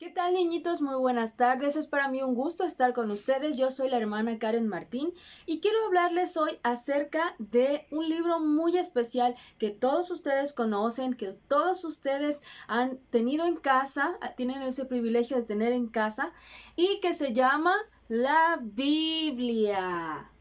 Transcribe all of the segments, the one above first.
¿Qué tal, niñitos? Muy buenas tardes. Es para mí un gusto estar con ustedes. Yo soy la hermana Karen Martín y quiero hablarles hoy acerca de un libro muy especial que todos ustedes conocen, que todos ustedes han tenido en casa, tienen ese privilegio de tener en casa y que se llama la Biblia.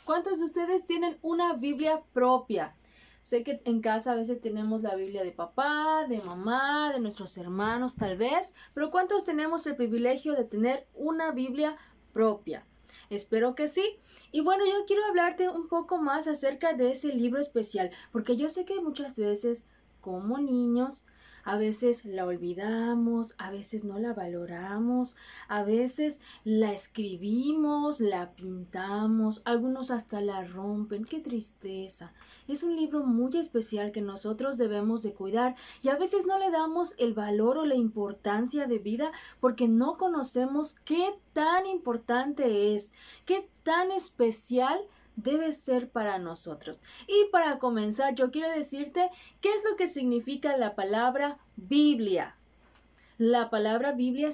¿Cuántos de ustedes tienen una Biblia propia? Sé que en casa a veces tenemos la Biblia de papá, de mamá, de nuestros hermanos tal vez, pero ¿cuántos tenemos el privilegio de tener una Biblia propia? Espero que sí. Y bueno, yo quiero hablarte un poco más acerca de ese libro especial, porque yo sé que muchas veces, como niños, a veces la olvidamos, a veces no la valoramos, a veces la escribimos, la pintamos, algunos hasta la rompen. ¡Qué tristeza! Es un libro muy especial que nosotros debemos de cuidar y a veces no le damos el valor o la importancia de vida porque no conocemos qué tan importante es, qué tan especial debe ser para nosotros. Y para comenzar, yo quiero decirte qué es lo que significa la palabra Biblia. La palabra Biblia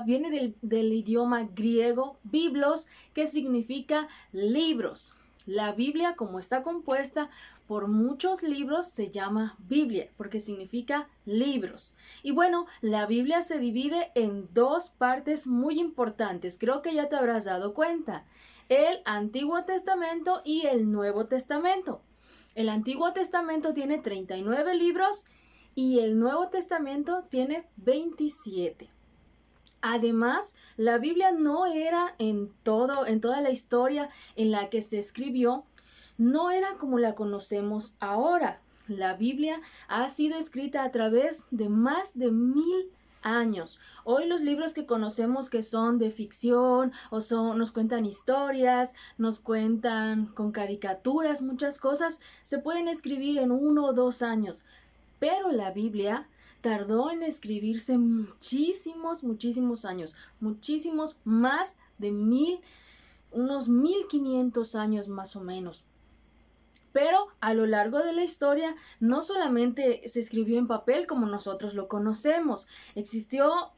viene del idioma griego biblos, que significa libros. La Biblia, como está compuesta por muchos libros, se llama Biblia, porque significa libros. Y bueno, la Biblia se divide en dos partes muy importantes. Creo que ya te habrás dado cuenta. El Antiguo Testamento y el Nuevo Testamento. El Antiguo Testamento tiene 39 libros y el Nuevo Testamento tiene 27. Además, la Biblia no era en toda la historia en la que se escribió, no era como la conocemos ahora. La Biblia ha sido escrita a través de más de 1000 años. Hoy los libros que conocemos que son de ficción nos cuentan historias, nos cuentan con caricaturas, muchas cosas, se pueden escribir en 1 o 2 años. Pero la Biblia tardó en escribirse muchísimos años, muchísimos más de unos 1500 años más o menos. Pero a lo largo de la historia no solamente se escribió en papel como nosotros lo conocemos, existió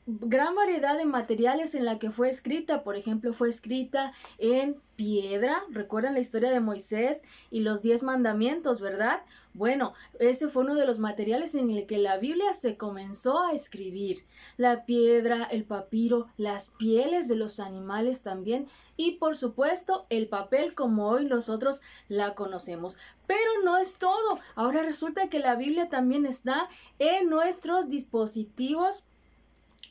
gran variedad de materiales en la que fue escrita. Por ejemplo, fue escrita en piedra. ¿Recuerdan la historia de Moisés y los 10 mandamientos, verdad? Bueno, ese fue uno de los materiales en el que la Biblia se comenzó a escribir. La piedra, el papiro, las pieles de los animales también y por supuesto el papel como hoy nosotros la conocemos. Pero no es todo. Ahora resulta que la Biblia también está en nuestros dispositivos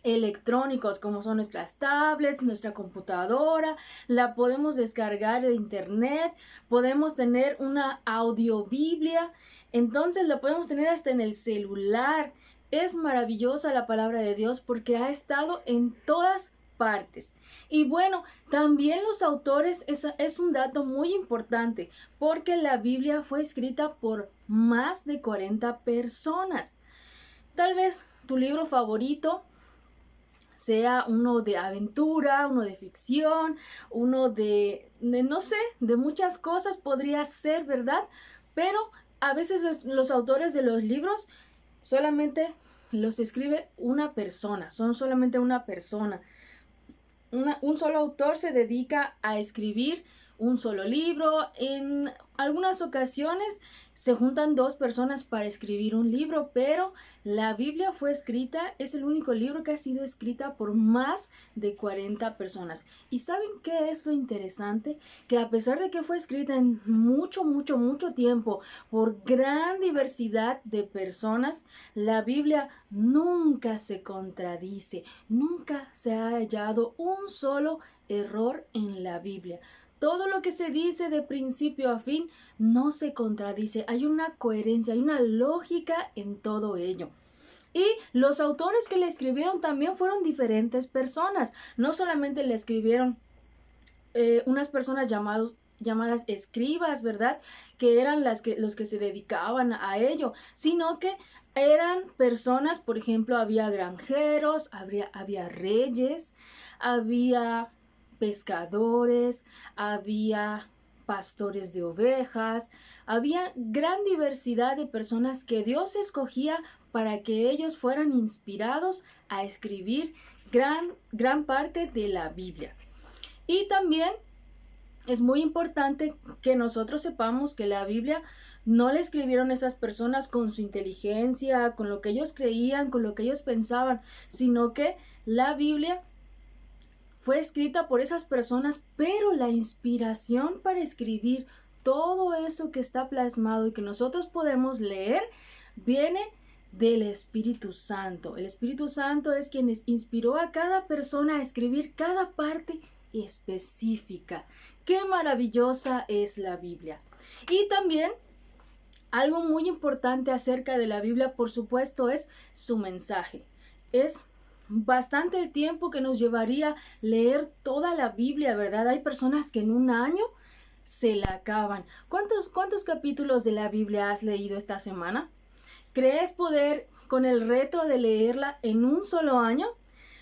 electrónicos como son nuestras tablets, nuestra computadora, la podemos descargar de internet, podemos tener una audiobiblia, entonces la podemos tener hasta en el celular. Es maravillosa la palabra de Dios porque ha estado en todas partes. Y bueno, también los autores es un dato muy importante porque la Biblia fue escrita por más de 40 personas. Tal vez tu libro favorito sea uno de aventura, uno de ficción, uno de no sé, de muchas cosas podría ser, ¿verdad? Pero a veces los autores de los libros solamente los escribe una persona, son solamente una persona. Un solo autor se dedica a escribir un solo libro. En algunas ocasiones se juntan dos personas para escribir un libro, pero la Biblia fue escrita, es el único libro que ha sido escrita por más de 40 personas. ¿Y saben qué es lo interesante? Que a pesar de que fue escrita en mucho tiempo por gran diversidad de personas, la Biblia nunca se contradice, nunca se ha hallado un solo error en la Biblia. Todo lo que se dice de principio a fin no se contradice. Hay una coherencia, hay una lógica en todo ello. Y los autores que le escribieron también fueron diferentes personas. No solamente le escribieron unas personas llamadas escribas, ¿verdad? Que eran los que se dedicaban a ello, sino que eran personas, por ejemplo, había granjeros, había reyes, había pescadores, había pastores de ovejas, había gran diversidad de personas que Dios escogía para que ellos fueran inspirados a escribir gran parte de la Biblia. Y también es muy importante que nosotros sepamos que la Biblia no la escribieron esas personas con su inteligencia, con lo que ellos creían, con lo que ellos pensaban, sino que la Biblia fue escrita por esas personas, pero la inspiración para escribir todo eso que está plasmado y que nosotros podemos leer viene del Espíritu Santo. El Espíritu Santo es quien inspiró a cada persona a escribir cada parte específica. Qué maravillosa es la Biblia. Y también algo muy importante acerca de la Biblia, por supuesto, es su mensaje. Es bastante el tiempo que nos llevaría leer toda la Biblia, ¿verdad? Hay personas que en un año se la acaban. ¿Cuántos capítulos de la Biblia has leído esta semana? ¿Crees poder con el reto de leerla en un solo año?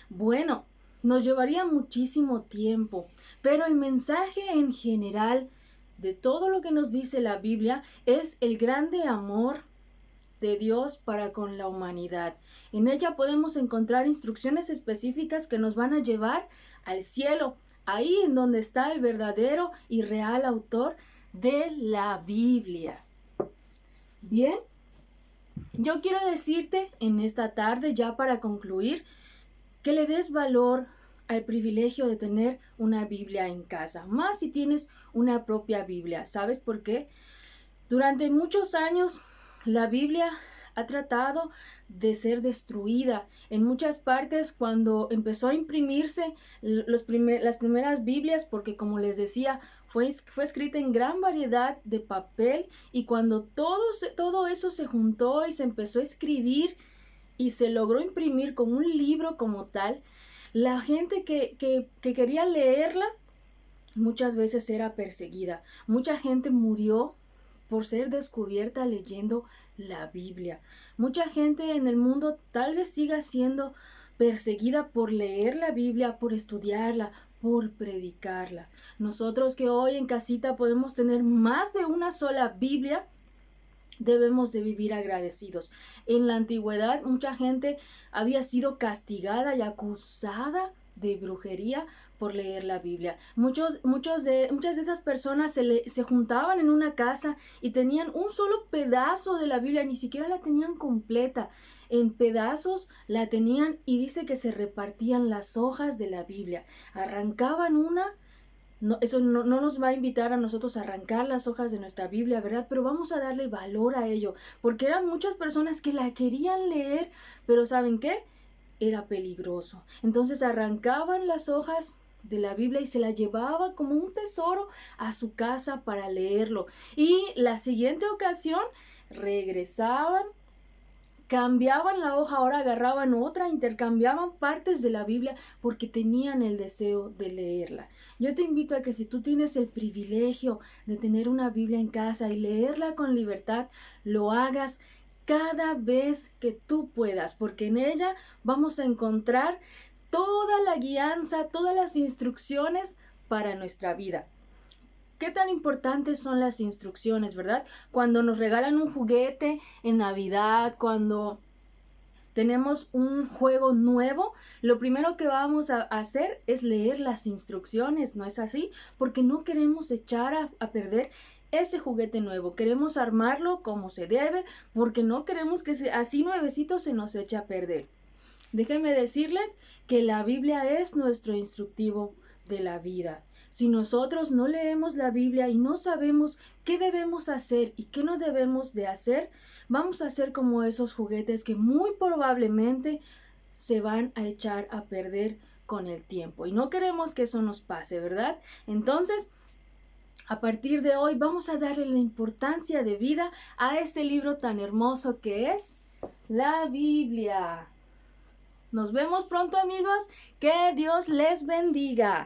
Bueno, nos llevaría muchísimo tiempo, pero el mensaje en general de todo lo que nos dice la Biblia es el grande amor de Dios para con la humanidad. En ella podemos encontrar instrucciones específicas que nos van a llevar al cielo, ahí en donde está el verdadero y real autor de la Biblia. Bien, yo quiero decirte en esta tarde, ya para concluir, que le des valor al privilegio de tener una Biblia en casa, más si tienes una propia Biblia. ¿Sabes por qué? Durante muchos años la Biblia ha tratado de ser destruida. En muchas partes, cuando empezó a imprimirse las primeras Biblias, porque como les decía, fue escrita en gran variedad de papel, y cuando todo eso se juntó y se empezó a escribir y se logró imprimir como un libro como tal, la gente que quería leerla muchas veces era perseguida. Mucha gente murió por ser descubierta leyendo la Biblia. Mucha gente en el mundo tal vez siga siendo perseguida por leer la Biblia, por estudiarla, por predicarla. Nosotros que hoy en casita podemos tener más de una sola Biblia, debemos de vivir agradecidos. En la antigüedad mucha gente había sido castigada y acusada de brujería por leer la Biblia. Muchas de esas personas se juntaban en una casa y tenían un solo pedazo de la Biblia, ni siquiera la tenían completa. En pedazos la tenían, y dice que se repartían las hojas de la Biblia. Arrancaban una. No, eso no nos va a invitar a nosotros a arrancar las hojas de nuestra Biblia, ¿verdad? Pero vamos a darle valor a ello, porque eran muchas personas que la querían leer, pero ¿saben qué? Era peligroso. Entonces arrancaban las hojas de la Biblia y se la llevaba como un tesoro a su casa para leerlo. Y la siguiente ocasión regresaban, cambiaban la hoja, ahora agarraban otra, intercambiaban partes de la Biblia porque tenían el deseo de leerla. Yo te invito a que si tú tienes el privilegio de tener una Biblia en casa y leerla con libertad, lo hagas cada vez que tú puedas, porque en ella vamos a encontrar toda la guianza, todas las instrucciones para nuestra vida. ¿Qué tan importantes son las instrucciones, verdad? Cuando nos regalan un juguete en Navidad, cuando tenemos un juego nuevo, lo primero que vamos a hacer es leer las instrucciones, ¿no es así? Porque no queremos echar a perder ese juguete nuevo. Queremos armarlo como se debe, porque no queremos que así nuevecito se nos eche a perder. Déjenme decirles que la Biblia es nuestro instructivo de la vida. Si nosotros no leemos la Biblia y no sabemos qué debemos hacer y qué no debemos de hacer, vamos a ser como esos juguetes que muy probablemente se van a echar a perder con el tiempo. Y no queremos que eso nos pase, ¿verdad? Entonces, a partir de hoy vamos a darle la importancia de vida a este libro tan hermoso que es la Biblia. Nos vemos pronto, amigos. Que Dios les bendiga.